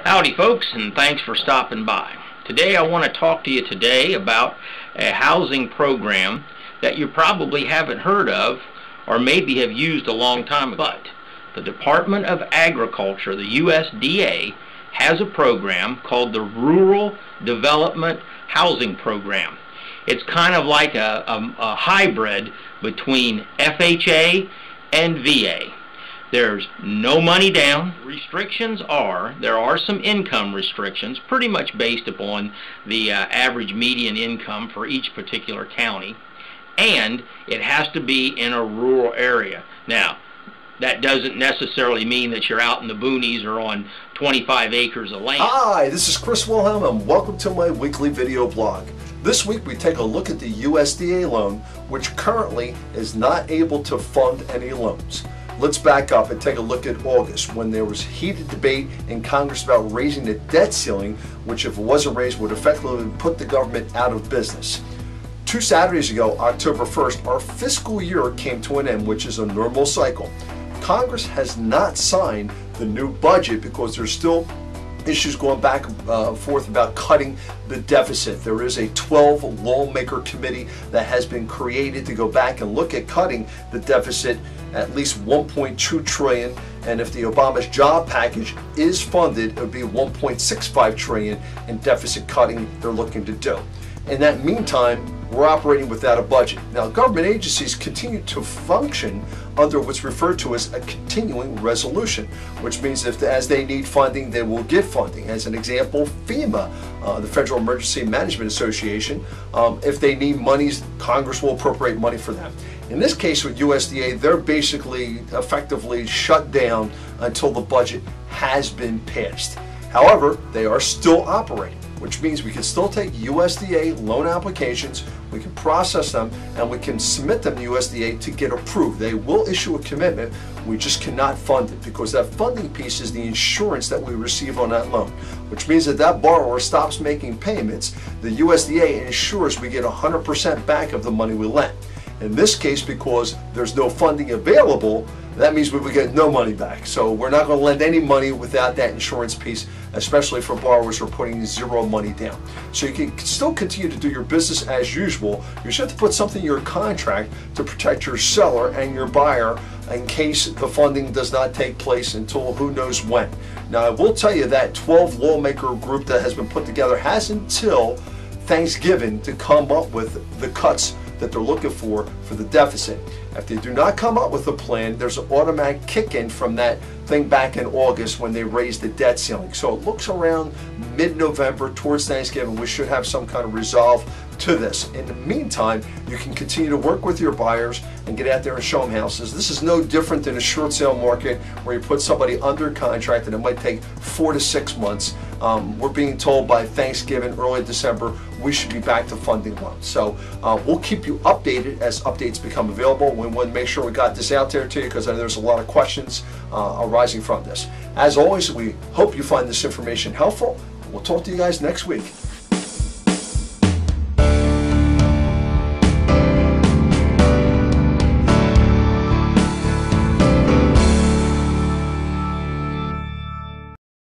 Howdy folks, and thanks for stopping by. Today I want to talk to you about a housing program that you probably haven't heard of or maybe have used a long time ago. But the Department of Agriculture, the USDA, has a program called the Rural Development Housing Program. It's kind of like a hybrid between FHA and VA. There's no money down. Restrictions there are some income restrictions, pretty much based upon the average median income for each particular county, and it has to be in a rural area. Now, that doesn't necessarily mean that you're out in the boonies or on 25 acres of land. Hi, this is Chris Wilhelm, and welcome to my weekly video blog. This week we take a look at the USDA loan, which currently is not able to fund any loans. Let's back up and take a look at August, when there was heated debate in Congress about raising the debt ceiling, which if it wasn't raised would effectively put the government out of business. 2 Saturdays ago, October 1st, our fiscal year came to an end, which is a normal cycle. Congress has not signed the new budget because there's still issues going back and forth about cutting the deficit. There is a 12 lawmaker committee that has been created to go back and look at cutting the deficit at least 1.2 trillion, and if the Obama's job package is funded, it would be 1.65 trillion in deficit cutting they're looking to do. In that meantime, we're operating without a budget. Now, government agencies continue to function under what's referred to as a continuing resolution, which means as they need funding, they will get funding. As an example, FEMA, the Federal Emergency Management Association, if they need monies, Congress will appropriate money for them. In this case with USDA, they're basically effectively shut down until the budget has been passed. However, they are still operating, which means we can still take USDA loan applications, we can process them, and we can submit them to USDA to get approved. They will issue a commitment, we just cannot fund it because that funding piece is the insurance that we receive on that loan, which means that that borrower stops making payments, the USDA ensures we get 100% back of the money we lent. In this case, because there's no funding available, that means we would get no money back. So we're not going to lend any money without that insurance piece, especially for borrowers who are putting zero money down. So you can still continue to do your business as usual. You just have to put something in your contract to protect your seller and your buyer in case the funding does not take place until who knows when. Now, I will tell you that 12 lawmaker group that has been put together has until Thanksgiving to come up with the cuts that they're looking for the deficit. If they do not come up with a plan, there's an automatic kick-in from that thing back in August when they raised the debt ceiling. So it looks around mid-November towards Thanksgiving we should have some kind of resolve to this. In the meantime, you can continue to work with your buyers and get out there and show them houses. This is no different than a short sale market where you put somebody under contract and it might take 4 to 6 months. We're being told by Thanksgiving, early December, we should be back to funding loans. So we'll keep you updated as updates become available. We want to make sure we got this out there to you because I know there's a lot of questions arising from this. As always, we hope you find this information helpful. We'll talk to you guys next week.